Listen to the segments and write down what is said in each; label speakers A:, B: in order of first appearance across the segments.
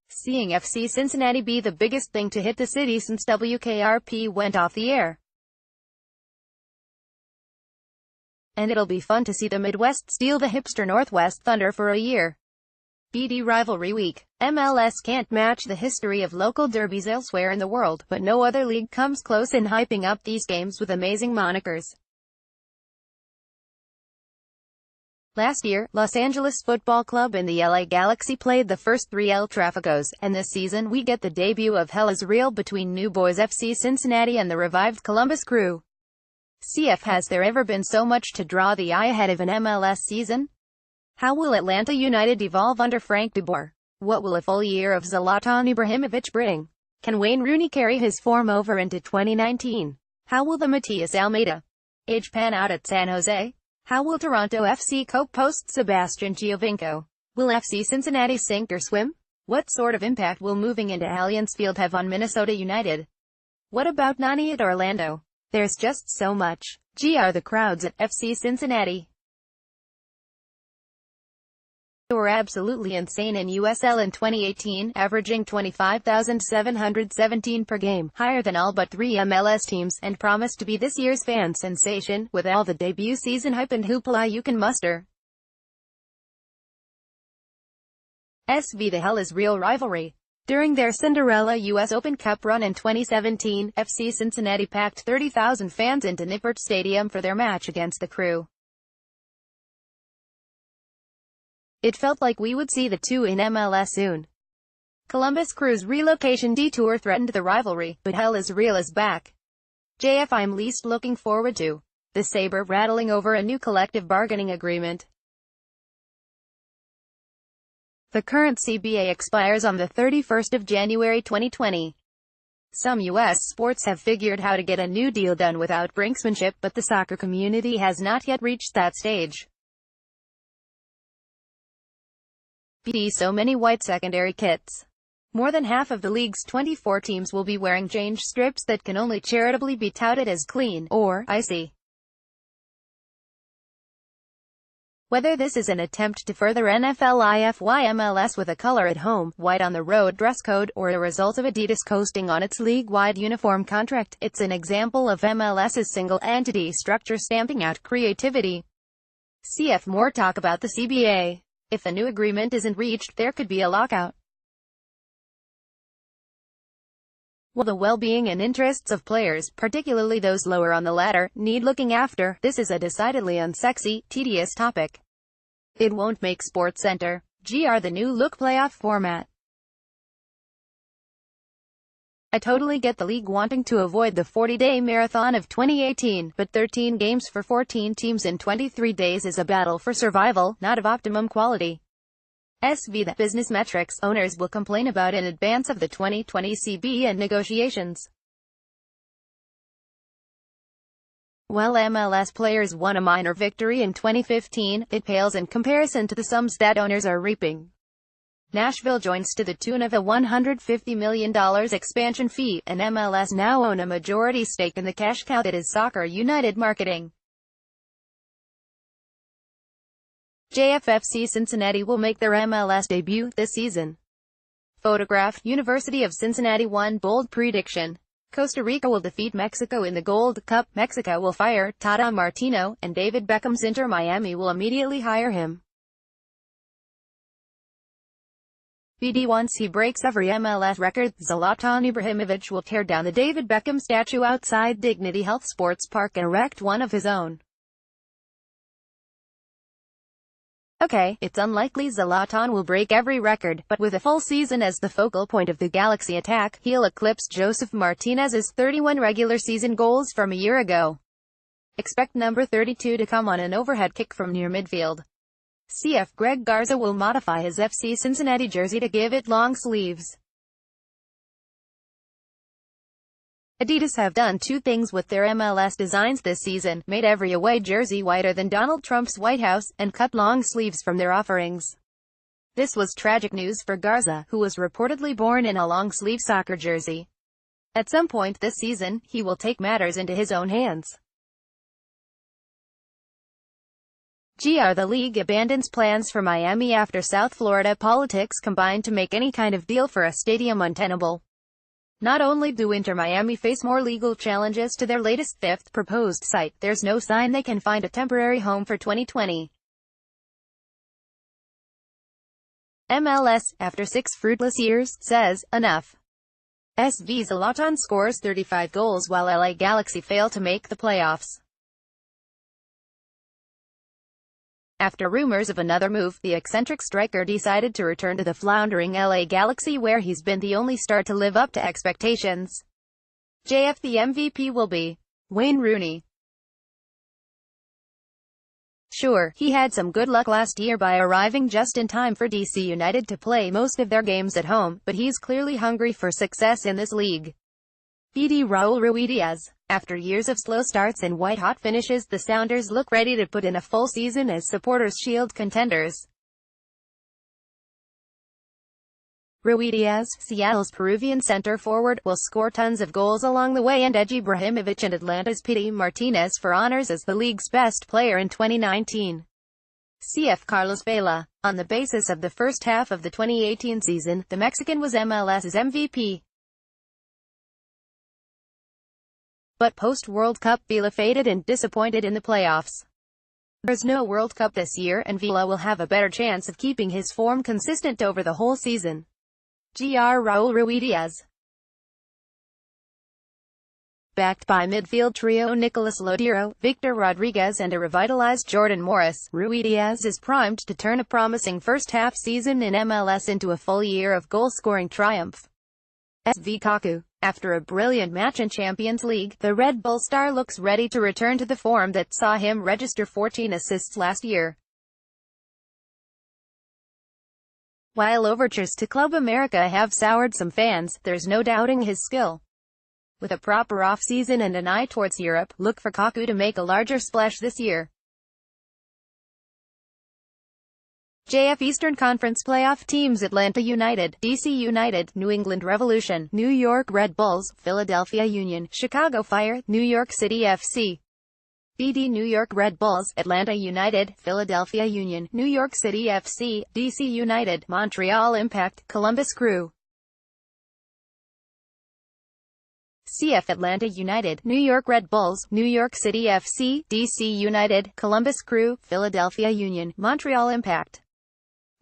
A: Seeing FC Cincinnati be the biggest thing to hit the city since WKRP went off the air. And it'll be fun to see the Midwest steal the hipster Northwest Thunder for a year. BD Rivalry Week. MLS can't match the history of local derbies elsewhere in the world, but no other league comes close in hyping up these games with amazing monikers. Last year, Los Angeles Football Club and the LA Galaxy played the first 3L Traficos, and this season we get the debut of Hell is Real between New Boys FC Cincinnati and the revived Columbus Crew. CF, has there ever been so much to draw the eye ahead of an MLS season? How will Atlanta United evolve under Frank de Boer? What will a full year of Zlatan Ibrahimovic bring? Can Wayne Rooney carry his form over into 2019? How will the Matias Almeida age pan out at San Jose? How will Toronto FC cope post Sebastian Giovinco? Will FC Cincinnati sink or swim? What sort of impact will moving into Allianz Field have on Minnesota United? What about Nani at Orlando? There's just so much. Are the crowds at FC Cincinnati were absolutely insane in USL in 2018, averaging 25,717 per game, higher than all but 3 MLS teams, and promised to be this year's fan sensation, with all the debut season hype and hoopla you can muster. SV The Hell is Real rivalry. During their Cinderella US Open Cup run in 2017, FC Cincinnati packed 30,000 fans into Nippert Stadium for their match against the Crew. It felt like we would see the two in MLS soon. Columbus Crew's relocation detour threatened the rivalry, but Hell is Real is back. I'm least looking forward to the saber rattling over a new collective bargaining agreement. The current CBA expires on the 31st of January 2020. Some U.S. sports have figured how to get a new deal done without brinksmanship, but the soccer community has not yet reached that stage. So many white secondary kits. More than half of the league's 24 teams will be wearing change strips that can only charitably be touted as clean, or icy. Whether this is an attempt to further NFLIFY MLS with a color at home, white on the road dress code, or a result of Adidas coasting on its league-wide uniform contract, it's an example of MLS's single-entity structure stamping out creativity. CF more talk about the CBA. If a new agreement isn't reached, there could be a lockout. While the well-being and interests of players, particularly those lower on the ladder, need looking after, this is a decidedly unsexy, tedious topic. It won't make SportsCenter the new look playoff format. I totally get the league wanting to avoid the 40-day marathon of 2018, but 13 games for 14 teams in 23 days is a battle for survival, not of optimum quality. The business metrics owners will complain about in advance of the 2020 CBA negotiations. While MLS players won a minor victory in 2015, it pales in comparison to the sums that owners are reaping. Nashville joins to the tune of a $150 million expansion fee, and MLS now own a majority stake in the cash cow that is Soccer United Marketing. FC Cincinnati will make their MLS debut this season. Photograph. University of Cincinnati won bold prediction. Costa Rica will defeat Mexico in the Gold Cup. Mexico will fire Tata Martino, and David Beckham's Inter Miami will immediately hire him. Once he breaks every MLS record, Zlatan Ibrahimovic will tear down the David Beckham statue outside Dignity Health Sports Park and erect one of his own. Okay, it's unlikely Zlatan will break every record, but with a full season as the focal point of the Galaxy attack, he'll eclipse Josef Martinez's 31 regular season goals from a year ago. Expect number 32 to come on an overhead kick from near midfield. CF Greg Garza will modify his FC Cincinnati jersey to give it long sleeves. Adidas have done two things with their MLS designs this season: made every away jersey whiter than Donald Trump's White House, and cut long sleeves from their offerings. This was tragic news for Garza, who was reportedly born in a long-sleeve soccer jersey. At some point this season, he will take matters into his own hands. The league abandons plans for Miami after South Florida politics combined to make any kind of deal for a stadium untenable. Not only do Inter Miami face more legal challenges to their latest fifth proposed site, there's no sign they can find a temporary home for 2020. MLS, after 6 fruitless years, says, enough. SV Zlatan scores 35 goals while LA Galaxy fail to make the playoffs. After rumors of another move, the eccentric striker decided to return to the floundering LA Galaxy where he's been the only star to live up to expectations. The MVP will be Wayne Rooney. Sure, he had some good luck last year by arriving just in time for DC United to play most of their games at home, but he's clearly hungry for success in this league. Raul Ruidiaz. After years of slow starts and white-hot finishes, the Sounders look ready to put in a full season as Supporters' Shield contenders. Ruidiaz, Seattle's Peruvian center forward, will score tons of goals along the way and edge Ibrahimovic and Atlanta's Pity Martinez for honors as the league's best player in 2019. CF Carlos Vela. On the basis of the first half of the 2018 season, the Mexican was MLS's MVP. But post-World Cup Vela faded and disappointed in the playoffs. There's no World Cup this year and Vela will have a better chance of keeping his form consistent over the whole season. Raul Ruidiaz. Backed by midfield trio Nicolas Lodeiro, Victor Rodriguez and a revitalized Jordan Morris, Ruidiaz is primed to turn a promising first-half season in MLS into a full year of goal-scoring triumph. SV Kaku. After a brilliant match in Champions League, the Red Bull star looks ready to return to the form that saw him register 14 assists last year. While overtures to Club America have soured some fans, there's no doubting his skill. With a proper off-season and an eye towards Europe, look for Kaku to make a larger splash this year. Eastern Conference playoff teams: Atlanta United, DC United, New England Revolution, New York Red Bulls, Philadelphia Union, Chicago Fire, New York City FC. New York Red Bulls, Atlanta United, Philadelphia Union, New York City FC, DC United, Montreal Impact, Columbus Crew. CF Atlanta United, New York Red Bulls, New York City FC, DC United, Columbus Crew, Philadelphia Union, Montreal Impact.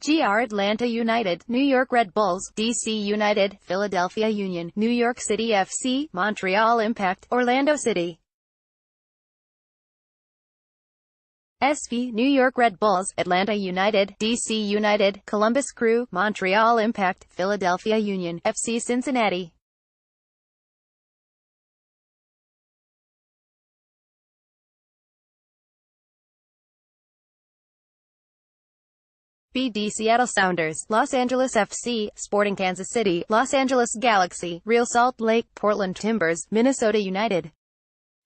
A: Atlanta United, New York Red Bulls, DC United, Philadelphia Union, New York City FC, Montreal Impact, Orlando City. SV New York Red Bulls, Atlanta United, DC United, Columbus Crew, Montreal Impact, Philadelphia Union, FC Cincinnati. Seattle Sounders, Los Angeles FC, Sporting Kansas City, Los Angeles Galaxy, Real Salt Lake, Portland Timbers, Minnesota United.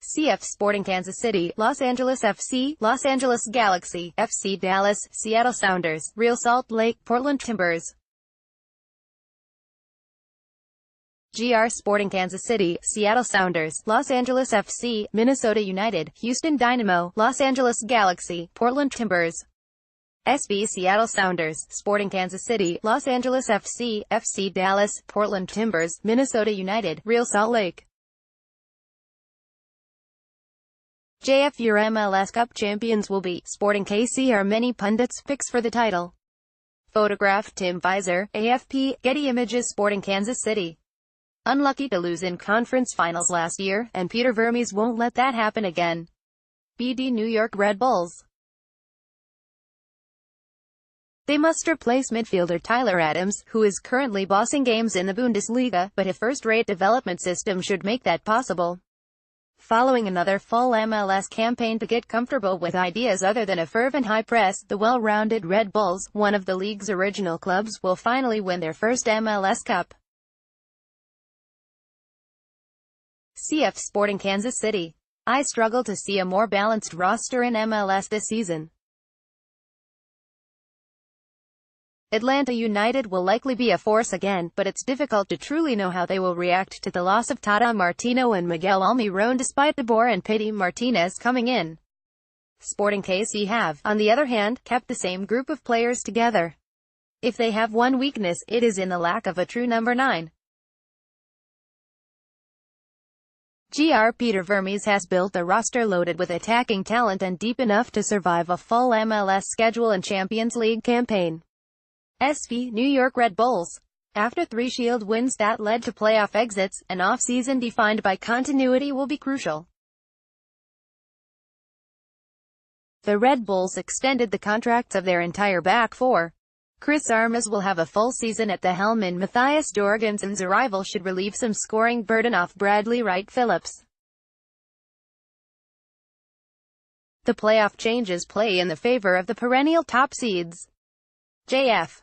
A: CF Sporting Kansas City, Los Angeles FC, Los Angeles Galaxy, FC Dallas, Seattle Sounders, Real Salt Lake, Portland Timbers. Sporting Kansas City, Seattle Sounders, Los Angeles FC, Minnesota United, Houston Dynamo, Los Angeles Galaxy, Portland Timbers. SV Seattle Sounders, Sporting Kansas City, Los Angeles FC, FC Dallas, Portland Timbers, Minnesota United, Real Salt Lake. Your MLS Cup champions will be Sporting KC are many pundits' picks for the title. Photograph Tim Weiser, AFP, Getty Images. Sporting Kansas City. Unlucky to lose in conference finals last year, and Peter Vermes won't let that happen again. New York Red Bulls. They must replace midfielder Tyler Adams, who is currently bossing games in the Bundesliga, but a first-rate development system should make that possible. Following another full MLS campaign to get comfortable with ideas other than a fervent high press, the well-rounded Red Bulls, one of the league's original clubs, will finally win their first MLS Cup. CF Sporting Kansas City. I struggle to see a more balanced roster in MLS this season. Atlanta United will likely be a force again, but it's difficult to truly know how they will react to the loss of Tata Martino and Miguel Almiron despite De Boer and Pity Martinez coming in. Sporting KC have, on the other hand, kept the same group of players together. If they have one weakness, it is in the lack of a true number 9. Gr Peter Vermes has built a roster loaded with attacking talent and deep enough to survive a full MLS schedule and Champions League campaign. SV New York Red Bulls. After 3 Shield wins that led to playoff exits, an off-season defined by continuity will be crucial. The Red Bulls extended the contracts of their entire back four. Chris Armas will have a full season at the helm and Matthias Jorgensen's arrival should relieve some scoring burden off Bradley Wright Phillips. The playoff changes play in the favor of the perennial top seeds. JF